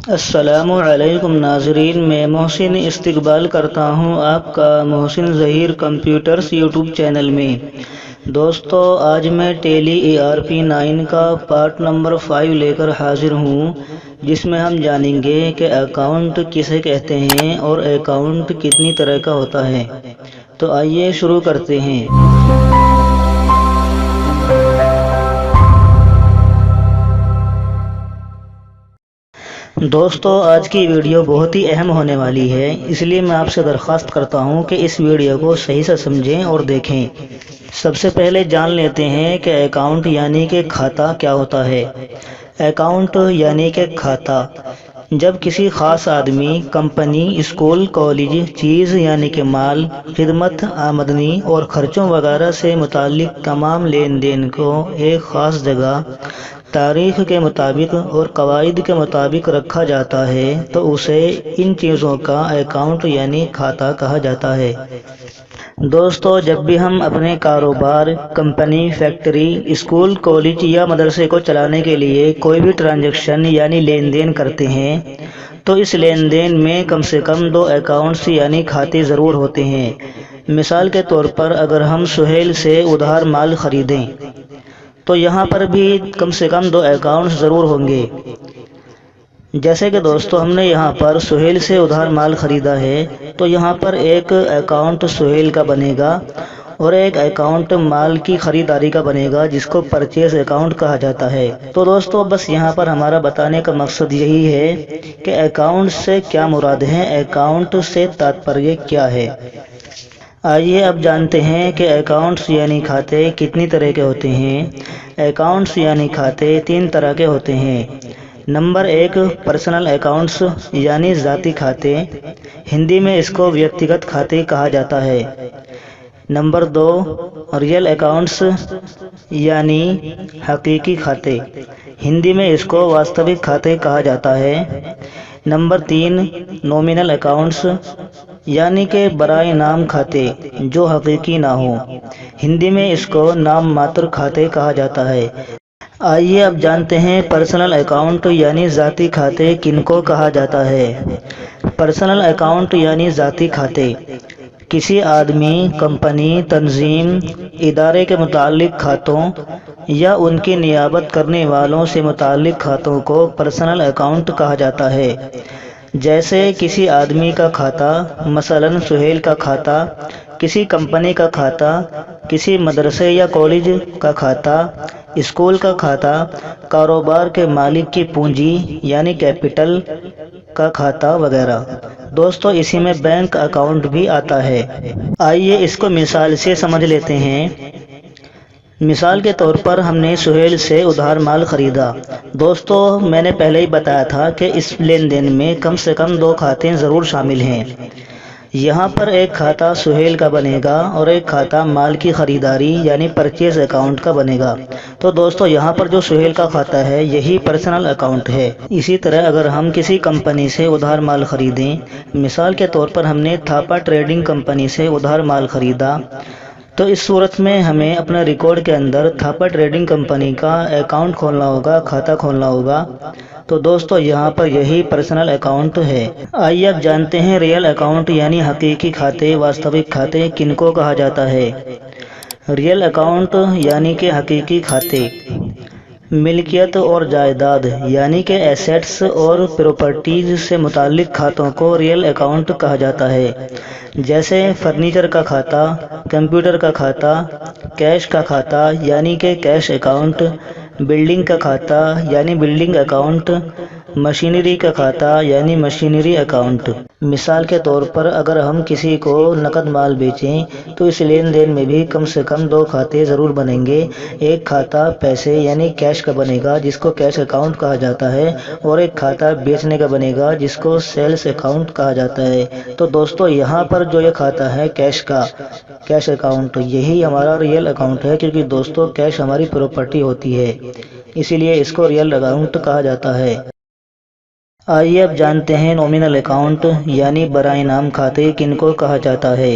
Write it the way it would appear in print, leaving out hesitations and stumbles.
السلام علیکم ناظرین، میں محسن استقبال کرتا ہوں آپ کا محسن ظہیر کمپیوٹرز یوٹیوب چینل میں۔ دوستو، آج میں ٹیلی ERP9 کا پارٹ نمبر 5 لے کر حاضر ہوں، جس میں ہم جانیں گے کہ اکاؤنٹ کسے کہتے ہیں اور اکاؤنٹ کتنی طرح کا ہوتا ہے۔ تو آئیے شروع کرتے ہیں۔ دوستو، آج کی ویڈیو بہت ہی اہم ہونے والی ہے، اس لیے میں آپ سے درخواست کرتا ہوں کہ اس ویڈیو کو صحیح سے سمجھیں اور دیکھیں۔ سب سے پہلے جان لیتے ہیں کہ اکاؤنٹ یعنی کہ کھاتہ کیا ہوتا ہے۔ اکاؤنٹ یعنی کہ کھاتہ جب کسی خاص آدمی، کمپنی، اسکول، کالج، چیز یعنی کہ مال، خدمت، آمدنی اور خرچوں وغیرہ سے متعلق تمام لین دین کو ایک خاص جگہ، تاریخ کے مطابق اور قواعد کے مطابق رکھا جاتا ہے تو اسے ان چیزوں کا اکاؤنٹ یعنی کھاتہ کہا جاتا ہے۔ دوستو، جب بھی ہم اپنے کاروبار، کمپنی، فیکٹری، اسکول، کالج یا مدرسے کو چلانے کے لیے کوئی بھی ٹرانزیکشن یعنی لین دین کرتے ہیں تو اس لین دین میں کم سے کم 2 اکاؤنٹس یعنی کھاتے ضرور ہوتے ہیں۔ مثال کے طور پر اگر ہم سہیل سے ادھار مال خریدیں تو یہاں پر بھی کم سے کم 2 اکاؤنٹس ضرور ہوں گے۔ جیسے کہ دوستو، ہم نے یہاں پر سہیل سے ادھار مال خریدا ہے تو یہاں پر ایک اکاؤنٹ سہیل کا بنے گا اور ایک اکاؤنٹ مال کی خریداری کا بنے گا، جس کو پرچیز اکاؤنٹ کہا جاتا ہے۔ تو دوستو، بس یہاں پر ہمارا بتانے کا مقصد یہی ہے کہ اکاؤنٹ سے کیا مراد ہے، اکاؤنٹ سے تاتپریہ کیا ہے۔ آئیے اب جانتے ہیں کہ اکاؤنٹس یعنی کھاتے کتنی طرح کے ہوتے ہیں۔ اکاؤنٹس یعنی کھاتے 3 طرح کے ہوتے ہیں۔ نمبر 1، پرسنل اکاؤنٹس یعنی ذاتی کھاتے، ہندی میں اس کو ویکتیگت کھاتے کہا جاتا ہے۔ نمبر 2، ریئل اکاؤنٹس یعنی حقیقی کھاتے، ہندی میں اس کو واستوک کھاتے کہا جاتا ہے۔ نمبر 3، نومینل اکاؤنٹس یعنی کہ برائے نام کھاتے جو حقیقی نہ ہوں، ہندی میں اس کو نام ماتر کھاتے کہا جاتا ہے۔ آئیے اب جانتے ہیں پرسنل اکاؤنٹ یعنی ذاتی کھاتے کن کو کہا جاتا ہے۔ پرسنل اکاؤنٹ یعنی ذاتی کھاتے کسی آدمی، کمپنی، تنظیم، ادارے کے متعلق کھاتوں یا ان کی نیابت کرنے والوں سے متعلق کھاتوں کو پرسنل اکاؤنٹ کہا جاتا ہے۔ جیسے کسی آدمی کا کھاتہ، مثلاً سہیل کا کھاتہ، کسی کمپنی کا کھاتہ، کسی مدرسے یا کالج کا کھاتہ، اسکول کا کھاتہ، کاروبار کے مالک کی پونجی یعنی کیپٹل کا کھاتہ وغیرہ۔ دوستو، اسی میں بینک اکاؤنٹ بھی آتا ہے۔ آئیے اس کو مثال سے سمجھ لیتے ہیں۔ مثال کے طور پر ہم نے سہیل سے ادھار مال خریدا۔ دوستو، میں نے پہلے ہی بتایا تھا کہ اس لین دین میں کم سے کم 2 کھاتے ضرور شامل ہیں۔ یہاں پر ایک کھاتہ سہیل کا بنے گا اور ایک کھاتہ مال کی خریداری یعنی پرچیز اکاؤنٹ کا بنے گا۔ تو دوستو، یہاں پر جو سہیل کا کھاتہ ہے یہی پرسنل اکاؤنٹ ہے۔ اسی طرح اگر ہم کسی کمپنی سے ادھار مال خریدیں، مثال کے طور پر ہم نے تھاپا ٹریڈنگ کمپنی سے ادھار مال خریدا، تو اس صورت میں ہمیں اپنے ریکارڈ کے اندر تھاپا ٹریڈنگ کمپنی کا اکاؤنٹ کھولنا ہوگا، کھاتہ کھولنا ہوگا۔ تو دوستو، یہاں پر یہی پرسنل اکاؤنٹ ہے۔ آئیے اب جانتے ہیں ریئل اکاؤنٹ یعنی حقیقی کھاتے، واستوک کھاتے کن کو کہا جاتا ہے۔ ریئل اکاؤنٹ یعنی کہ حقیقی کھاتے ملکیت اور جائیداد یعنی کہ ایسیٹس اور پراپرٹیز سے متعلق کھاتوں کو ریئل اکاؤنٹ کہا جاتا ہے۔ جیسے فرنیچر کا کھاتہ، کمپیوٹر کا کھاتہ، کیش کا کھاتہ یعنی کہ کیش اکاؤنٹ، بلڈنگ کا کھاتہ یعنی بلڈنگ اکاؤنٹ، مشینری کا کھاتہ یعنی مشینری اکاؤنٹ۔ مثال کے طور پر اگر ہم کسی کو نقد مال بیچیں تو اس لین دین میں بھی کم سے کم 2 کھاتے ضرور بنیں گے۔ ایک کھاتہ پیسے یعنی کیش کا بنے گا جس کو کیش اکاؤنٹ کہا جاتا ہے، اور ایک کھاتہ بیچنے کا بنے گا جس کو سیلز اکاؤنٹ کہا جاتا ہے۔ تو دوستو، یہاں پر جو یہ کھاتہ ہے کیش کا، کیش اکاؤنٹ، یہی ہمارا ریئل اکاؤنٹ ہے، کیونکہ دوستو کیش ہماری پراپرٹی ہوتی ہے، اسی لیے اس کو ریئل اکاؤنٹ کہا جاتا ہے۔ آئیے اب جانتے ہیں نومینل اکاؤنٹ یعنی برائے نام کھاتے کن کو کہا جاتا ہے۔